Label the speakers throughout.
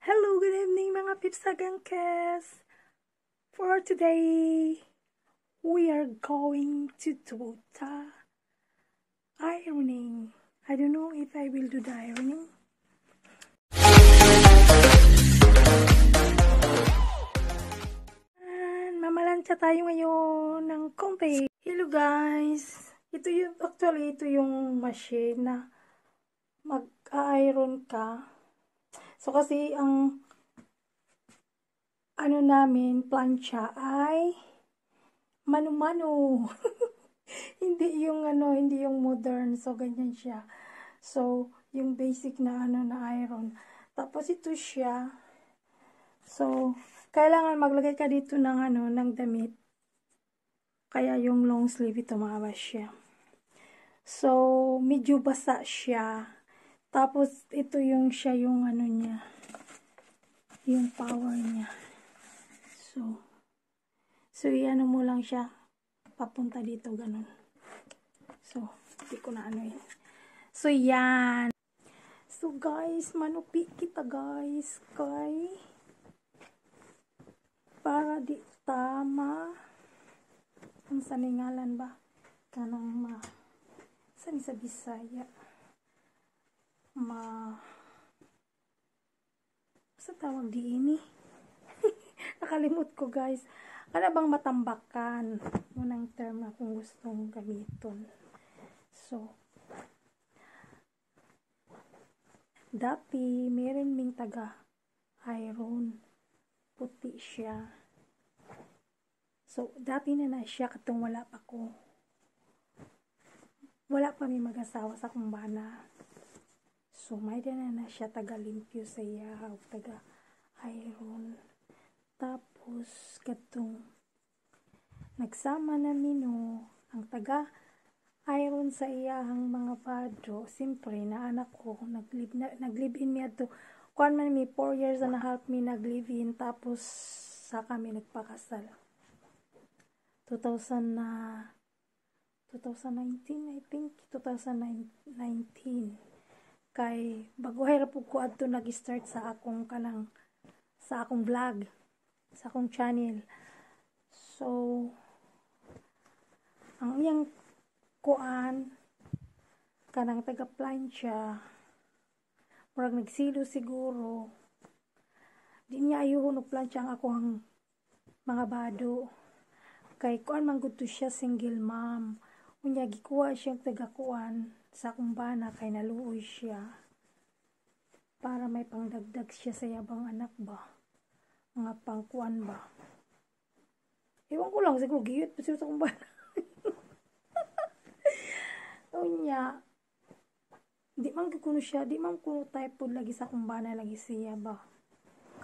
Speaker 1: Hello, good evening mga Pipsagangkes. For today, we are going to do the ironing. I don't know if I will do the ironing. And mamalansya tayo ngayon ng konti. Hello guys! Ito yung machine na mag-iron ka. So kasi ang namin plancha ay mano-mano. hindi yung modern. So ganyan siya. So yung basic na na iron. Tapos ito siya. So kailangan maglagay ka dito ng ng damit. Kaya yung long sleeve ito mga basya. So medyo basa siya. Tapos ito yung niya. Yung power niya. So iano mo lang siya papunta dito ganun. So hindi ko na yun. So yan. So guys, manupi kita guys kay para di tama ang saningalan ba kanang sani sa Bisaya sa tawag di ini. Nakalimut ko guys. Ano bang matambakan? Unang term na kung gustong gamiton. So, dati meron ming taga iron. Puti siya. So, dati na siya katong wala pa ko. Wala pa may mag-asawa sa kumbana. So, may na siya taga limpyo sa iya. Taga iron. Tapos, katong nagsama na mino ang taga iron sa iyahang mga bado. Siyempre, na anak ko, nag-live-in mi ato. Kuan man mi, 4 years and a half mi nag-live-in. Tapos, sa kami nagpakasal. 2019, I think. 2019. Kay, baguhay ra po ko ato nag-start sa akong vlog. Sa akong channel. So, ang iyang kuan kanang taga-plancha murag nagsilo siguro di niya ayuhon og plancha ang akong mga bado kay kuan man gud to siya single mom unya gikuha siyang taga-kuan sa akong bana kay naluoy siya para may pangdagdag siya sa yabang anak ba mga pangkuan ba. Ewan ko lang, siguro giyot pa siya sa kumbana. Unya, di man kuno siya, di man kuno type po lagi sa kumbana lagi siya ba.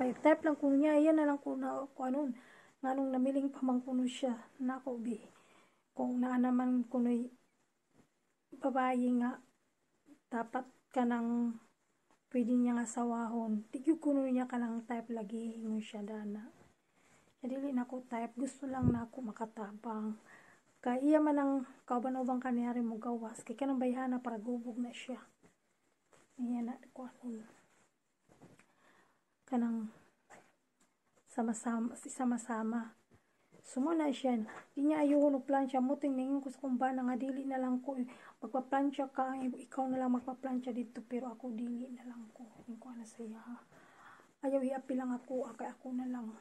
Speaker 1: Kaya type lang kuno niya, yan na lang kuno, kuanon, nganong namiling pa man kuno siya, nako bi. Kung naanaman kuno babae nga, dapat ka nang pwede niya nga sawahon. Tigyo kuno niya ka lang type lagi mo siya dana. Dili na ko type, gusto lang na ako makatabang. Kaya iya man ang kauban-ubang kaniyari mo gawas. Kaya kanang bayhana para gubog na siya. Iya na ko kanang sama-sama. Sumuna siya. Di niya ayun og plancha mo tingnan ko sa kumbana nga dili na lang ko magpa-plancha ka, ikaw na lang magpa-plancha dito pero ako dili na lang ko. Ko na siya. Ayaw i-apil lang ako, kay ako na lang.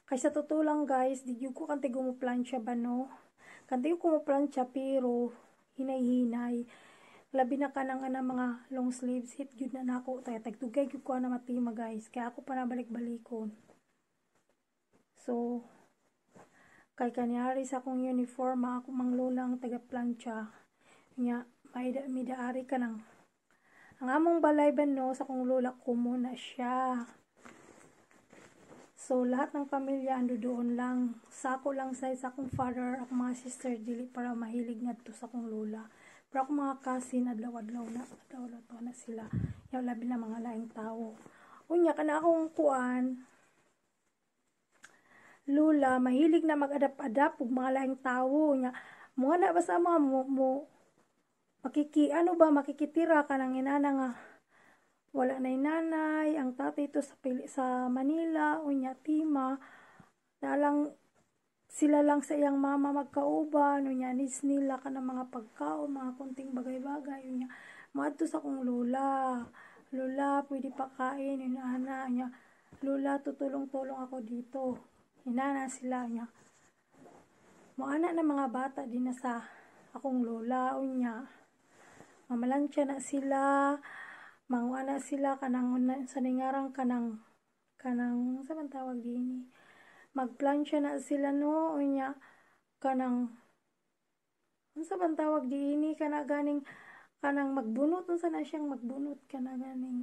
Speaker 1: Kaysa totoo lang guys, di ko kanti gumuplancha ba no? Kanti ko gumuplancha pero hinay-hinay. Labi na ka ng mga long sleeves, hit yun na nako. Tagtugay ko na matima guys. Kaya ako pa nabalik-balikon. So, kay kanyari sa akong uniform, ako manglulang taga-plancha. Nga, may daari ka ng ang among balay ba no, sa akong lola ko muna siya. So, lahat ng pamilya ando doon lang. Sa ako lang sa akong father, akong mga sister, dili para mahilig nga to sa akong lola. Pero akong mga cousin, adlaw-adlaw na sila. Yaw labi na mga laing tao. Unya, kana akong kuan, lola, mahilig na mag-adap-adap ug mga laing tao. Unya, mga na ba sa mga makikitira ka ng inana nga wala na nanay, ang tatay to sa Manila, unya tima, dalang sila lang sa iyang mama magkauban, unya needs nila ka ng mga pagkaon, mga kunting bagay-bagay, unya maadto sa kong lola, lola, pwede pa kain, unya ana, unya, lola, tutulong-tulong ako dito, inana sila, unya, moana na mga bata din na sa akong lola, unya, mamalansya na sila, manguana sila kanang sa ningarang kanang sa man tawag din magplansya na sila no unya kanang unsa man tawag din kana ganing kanang magbunot unsa na siyang magbunot kana ganing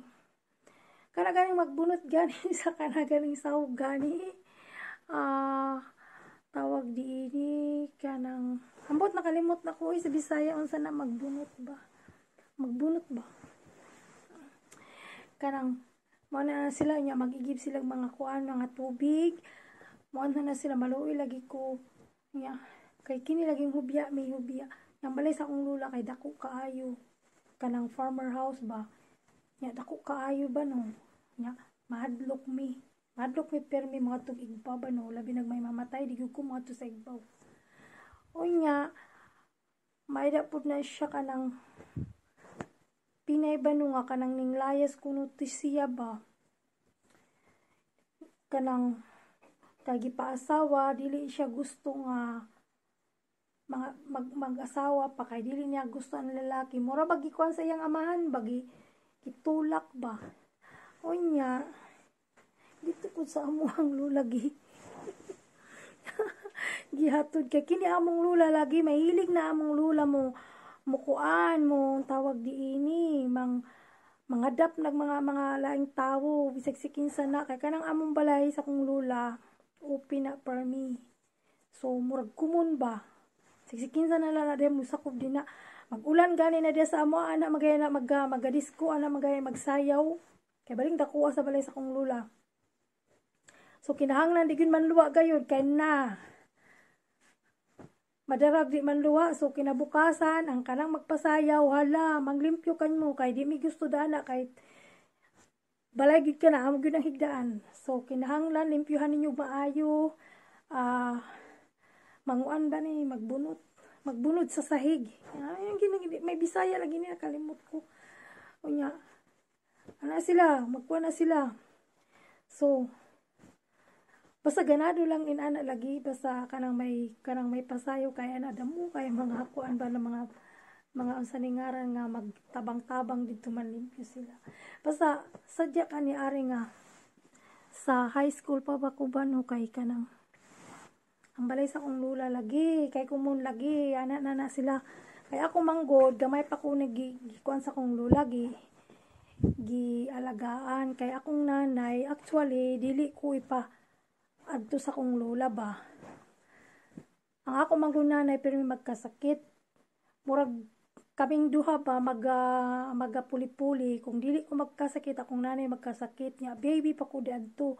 Speaker 1: magbunot gani sa kana ganing sahog gani tawag din kanang ambot nakalimot na ko sa Bisaya unsa na magbunot ba kanang mo na sila nya magigib sila mga kuan mga tubig mo na sila maluoy lagi ko nya kay kini laging hubya may hubya yang balay sa akong lula kay dako kaayo kanang farmer house ba nya dako kaayo ba no nya mahadlok mi permi mga tug igbaw ba no labi nag may mamatay di ko mo sa igbaw o nya may dapod na siya kanang pinay ba no nga kanang ninglayas kuno siya ba kanang kay gipaasawa dili siya gusto nga mag-asawa pa kay dili niya gusto ang lalaki mura bagi kuan sa iyang amahan bagi gitulak ba unya dito ko sa amuhang lulagi gihatod kay kini among lula lagi mahilig na among lula mo mukuan mo tawag diini mangadap nag mga laing tawo bisag sikinsa na kay kanang among balay sa kong lula open na permi so murag kumun ba sikinsa na lang na dem musakop din na magulan gani na dia sa amo ana magay na magadisko ana magay magsayaw kay baling dakuha sa balay sa kong lula so kinahanglan di gyud man luwa gayud kay na madarag di man luwa so kinabukasan ang kanang magpasayaw hala manglimpyo kan mo kay di mi gusto dana kay balay gid ka na amo gyud ang higdaan so kinahanglan limpyuhan ninyo maayo manguan ba ni magbunod sa sahig may Bisaya lagi ni nakalimot ko unya ana sila magkuan na sila so basta ganado lang inana lagi basta kanang may pasayo kay ana damo kay mga kuan ba ng mga unsa ni ngaran nga magtabang-tabang didto man limpyo sila basta sadya kani ari nga sa high school pa ba ko ba no kay kanang ang balay sa kong lula lagi kay kumun lagi ana na sila kay ako manggod gamay pa ko nagikuan sa kong lula alagaan kay akong nanay actually dili ko adto sa kong lola ba ang ako manggod nanay pero may magkasakit murag kaming duha ba magapuli-puli kung dili ko magkasakit akong nanay magkasakit nya baby pa ko diadto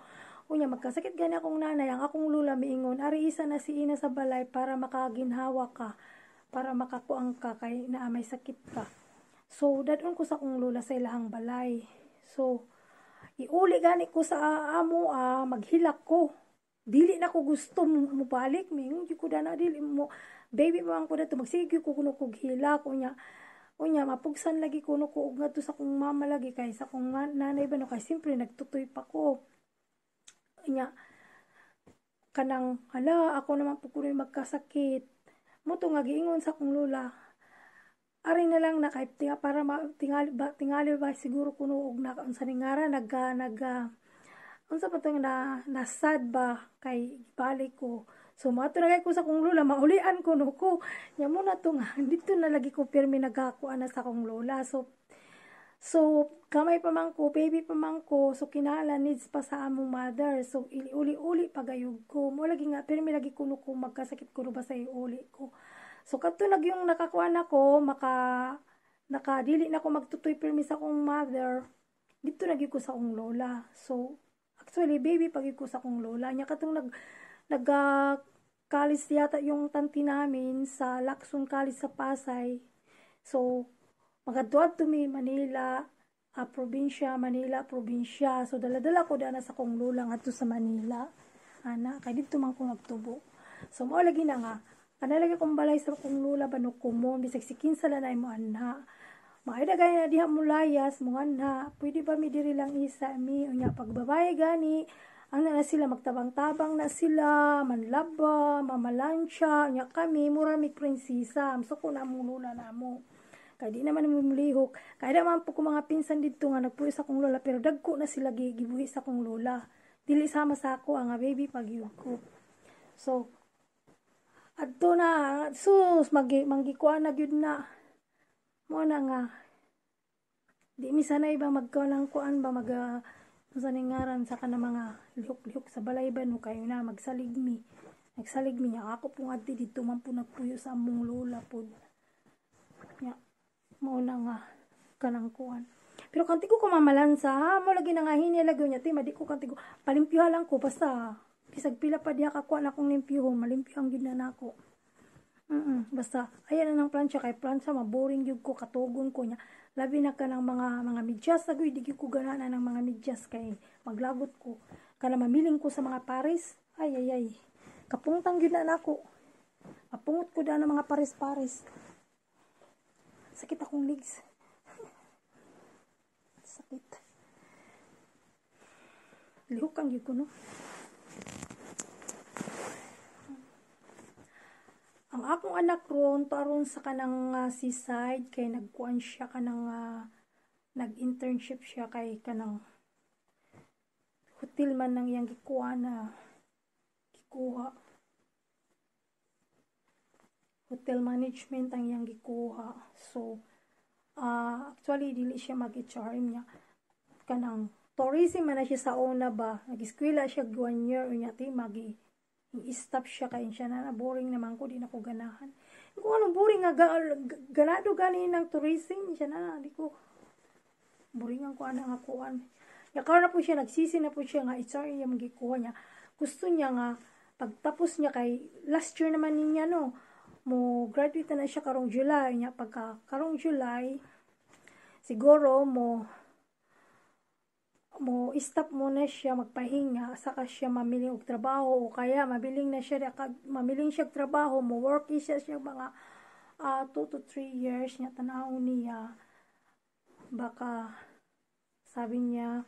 Speaker 1: unya magkasakit gani akong nanay ang akong lula miingon ari isa na si ina sa balay para makaginhawa ka para makakuang ka kay naa may sakit ka so dadon ko sa akong lula sa ilahang balay so iuli gani ko sa amo maghilak ko dili na ko gusto mo balik mingon ko dana dili mo baby pa man ko dato magsige ko kuno kog hilak unya mapugsan lagi kuno ko og ngadto sa kong mama lagi kay sa kong nanay ba no kay simpre nagtutoy pa ko unya kanang hala ako naman po kuno magkasakit mo to nga giingon sa kong lula ari na lang na kay para tingali ba siguro kuno og unsa ni ngara unsa pa tong nasad ba kay balik ko so mato na kay ko sa kong lola maulian ko no ko nya mo na to nga dito na lagi ko pirmi nagakuan na sa kong lola so kamay pa man ko baby pa man ko so kinala needs pa sa among mother so uli pagayog ko mo lagi nga pirmi lagi kuno ko magkasakit ko ba sa iuli ko so kadto nag yung nakakuan ako nakadili na ko magtutoy pirmi sa kong mother dito lagi ko sa kong lola so actually, baby, pag ko sa kong lola, niya katong nag-college yata yung tanti namin sa Lacson College sa Pasay. So, magaduad to mi Manila, probinsya, Manila, probinsya. So, dala-dala ko dana sa kong lula nga sa Manila. Ana, kay dito man ko nagtubo. So, mo lagi na nga. Kanalagi kong balay sa kong lula, banok ko mo, bisag si kinsa lanay mo, ana. Maida gani na diha mulayas, mo anha. Pwede ba mi diri lang isa, mi? Unya, pagbabae gani, ang na sila, magtabang-tabang na sila, manlaba, mamalansya, unya kami, muramig prinsesa. So, ko na mong lula na mo. Kaya di naman mumulihok. Kaya naman po ko mga pinsan dito nga nagpuyo sa kong lola, pero dagko na sila gibuhi sa kong lola. Dili sama sa ako ang baby pagyud ko. So, adto na, sus, manggikuan na gyud na. Mo na nga. Di mi sanay ba magkuan ng kuan ba sa ningaran sa kana mga lihok-lihok sa balay ba no kayo na magsaligmi. Nagsaligmi niya ako pong adti dito man po nagpuyo sa among lola pod. Ya. Mao na nga kanang kuan. Pero kanti ko mamalansa ha, mo lagi na nga hinilagaw niya ti madi ko kanti ko palimpyuhan lang ko basta bisag pila pa diha ka kuan akong limpyuhon, malimpyuhan gid na nako. Basta ayan na ng plancha kay plancha maboring gyud ko katugon ko nya. Labi na kanang mga medyas agoy di gyud ko ganahan ng mga medyas kay maglagot ko. Kana mamiling ko sa mga pares. Ay. Kapungtang gyud na nako. Mapungot ko da ng mga pares-pares. Sakit akong legs. Sakit. Lihok ang ko, no? Ang akong anak ron, taron sa kanang seaside, kay nagkuan siya kanang, nag-internship siya kay kanang hotel man nang iyang gikuha na gikuha. Hotel management ang iyang gikuha. So, actually, dili siya mag-HRM niya. Kanang tourism man na siya sa una ba. Nag-eskwela siya 1 year. Unya, i-stop siya kain siya na. Boring naman ko, di na ko ganahan. Kung anong boring nga, ganado ganin ng tourism siya na. Di ko. Boring ang kuan nga kuan. Yakar na po siya, nagsisi na po siya nga. HRM yung gikuha niya. Gusto niya nga, pagtapos niya kay, last year naman niya, no, mo graduate na siya karong July nya pagka karong July siguro mo stop muna siya magpahinga saka siya mamiling og trabaho o kaya mabiling siya trabaho mo work siya mga 2 to 3 years nya tanaw niya baka sabi niya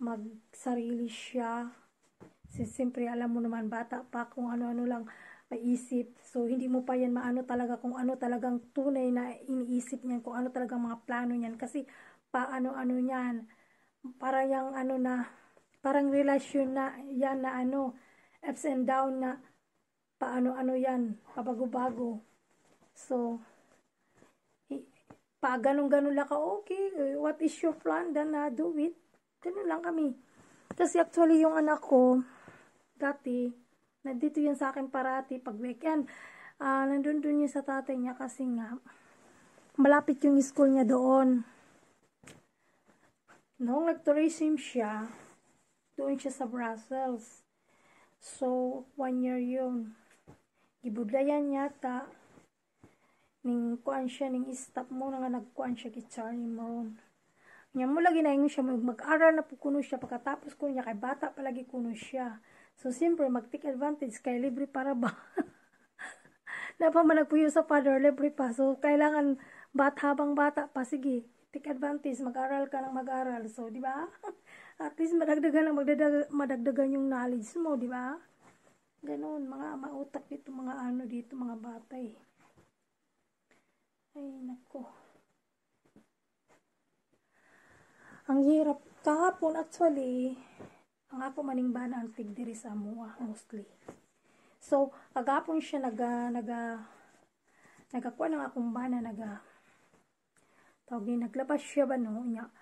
Speaker 1: magsarili siya siyempre alam mo naman bata pa kung ano-ano lang paisip. So, hindi mo pa yan maano talaga kung ano talagang tunay na iniisip niyan, kung ano talagang mga plano niyan. Kasi, paano-ano niyan. Para yung ano na, parang relasyon na yan na ano, ups and down na, paano-ano yan, pabago-bago. So, pa ganun-ganun lang ka, okay, what is your plan? Then, do it. Ganun lang kami. Kasi actually, yung anak ko, dati, nandito yan sa akin parati pag weekend. Nandun yun sa tatay niya kasi nga malapit yung school niya doon. Noong nag-tourism siya, doon siya sa Brussels. So, 1 year yun. Gibudlayan yata. Ning kuan siya, ning stop mo na nga nagkuan siya kay Charlie Moron. Nya mo lagi na yung siya mag-aral na po kuno siya pagkatapos ko niya kay bata palagi kuno siya. So, siyempre, mag-take advantage kay libre para ba? Dapat man nagpuyo sa father, libre pa. So, kailangan habang bata pa, sige, take advantage, mag-aral ka ng mag-aral. So, di ba? At least madagdagan yung knowledge mo, di ba? Ganon, mga mautak dito, mga ano dito, mga bata eh. Ay, nako. Ang hirap kahapon actually, ang ako maning bana ang tigdiri sa mua mostly. So, kagapon siya nagakuha ng akong bana tawag niya, naglabas siya ba no niya.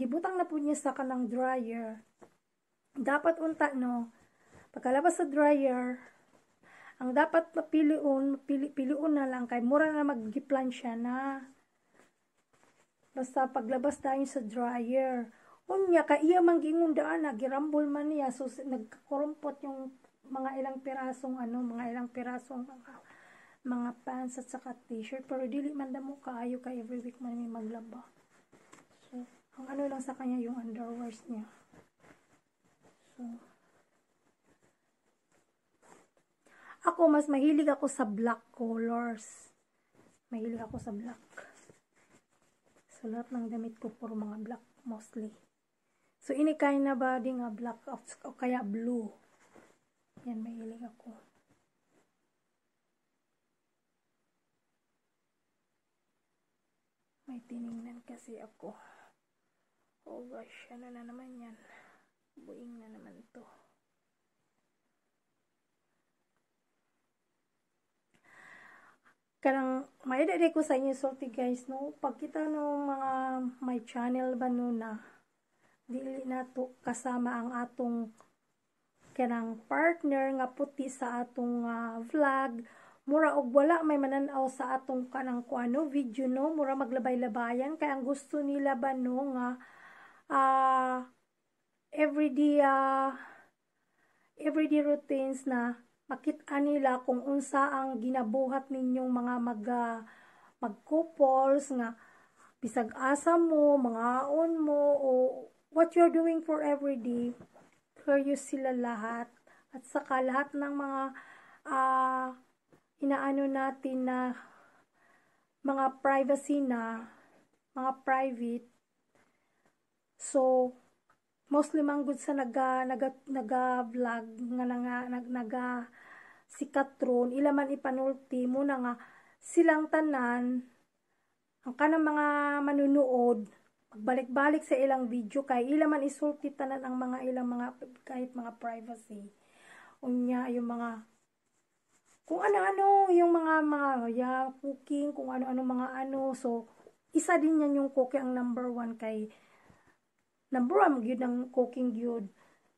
Speaker 1: Gibutang na po niya sa kanang dryer. Dapat unta no, pagkalabas sa dryer, ang dapat piliun na lang kay mura na mag-giplan siya na. Basta paglabas tayo sa dryer. Unya ka iya mangingon daan nagirambol man niya so nagkakurumpot yung mga ilang pirasong mga pants at saka t-shirt pero dili man damo kaayo ka every week man may maglaba. Ang ano lang sa kanya yung underwears niya. So, ako, mas mahilig ako sa black colors. Mahilig ako sa black. So, lahat ng damit ko puro mga black mostly. So, ini kind na ba di nga black o kaya blue. Yan, mahilig ako. May tiningnan kasi ako. Oh gosh, ano na naman yan. Buing na naman to. Karang maidari ko sa inyo sulti guys, no? Pag kita no mga my channel ba no na dili na to kasama ang atong kanang partner nga puti sa atong vlog, mura og wala may mananaw sa atong kanang kuano video, no? Mura maglabay-labayan kay ang gusto nila ba no nga everyday routines na makita nila kung unsa ang ginabuhat ninyong mga mag-couples nga bisag asa mo, mga aon mo o what you're doing for everyday, curious sila lahat. At saka lahat ng mga inaano natin na mga privacy na, mga private. So, mostly manggod sa naga-vlog nga sikatron ila man ipanulti mo na nga silang tanan ang kanang mga manunood magbalik-balik sa ilang video kay ila man isulti tanan ang mga ilang mga kahit mga privacy unya yung mga kung ano-ano yung mga cooking kung ano-ano mga ano. So isa din yan yung cooking ang number 1 kay number 1 gyud ang cooking gyud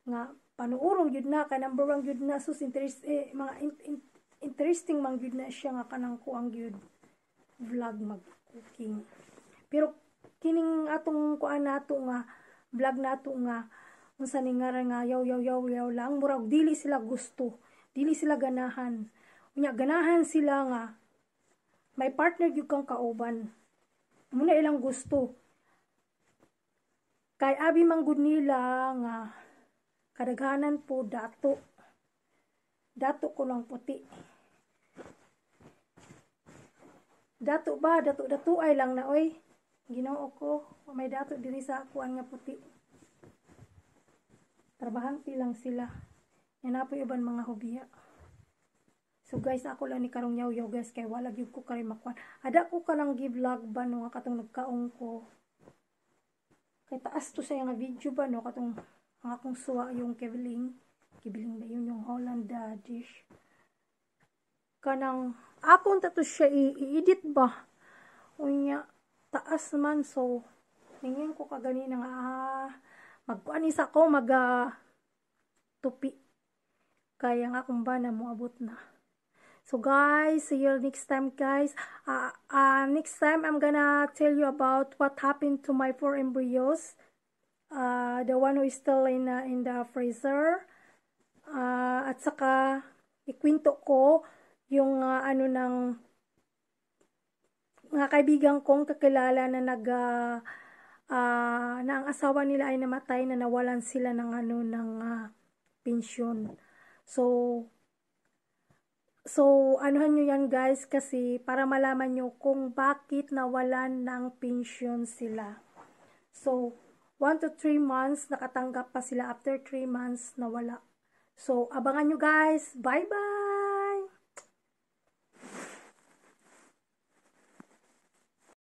Speaker 1: nga panuurong gyud na kay number 1 gyud na sus mga interesting man gyud na siya nga kanang kuang gyud vlog mag cooking. Pero kining atong kuan nato nga vlog nato nga unsa ni nga yaw lang murag dili sila gusto, dili sila ganahan. Unya ganahan sila nga may partner gyud kang kauban. Muna ilang gusto. Kay abi manggud nila nga kadaghanan po dato ko lang puti. Dato ay lang na oy. Ginoo ko, may dato diri sa kuan nga puti. Trabahante lang sila. Yan na po iban mga hobya. So guys, ako lang ni karong yaw guys kay wala gyud ko kay makuan. Ada ko kanang gi-vlog ba no nga katong nagkaong ko. Kay taas to sa nga video ba no katong ang akong suwa yung kibiling ba yun yung Holland dish. Kanang akong tato siya i-edit ba. Unya taas man so ningin ko kagani nga magkuan isa ko tupi. Kaya nga akong bana mo abot na. So guys, see you next time guys. Next time I'm gonna tell you about what happened to my 4 embryos. The one who is still in the freezer. At saka ikwento ko yung ano ng mga kaibigan kong kakilala na na ang asawa nila ay namatay na nawalan sila ng pensyon. So, anuhan nyo yan guys kasi para malaman nyo kung bakit nawalan ng pensyon sila. So, 1 to 3 months nakatanggap pa sila, after 3 months nawala. So, abangan nyo guys. Bye-bye!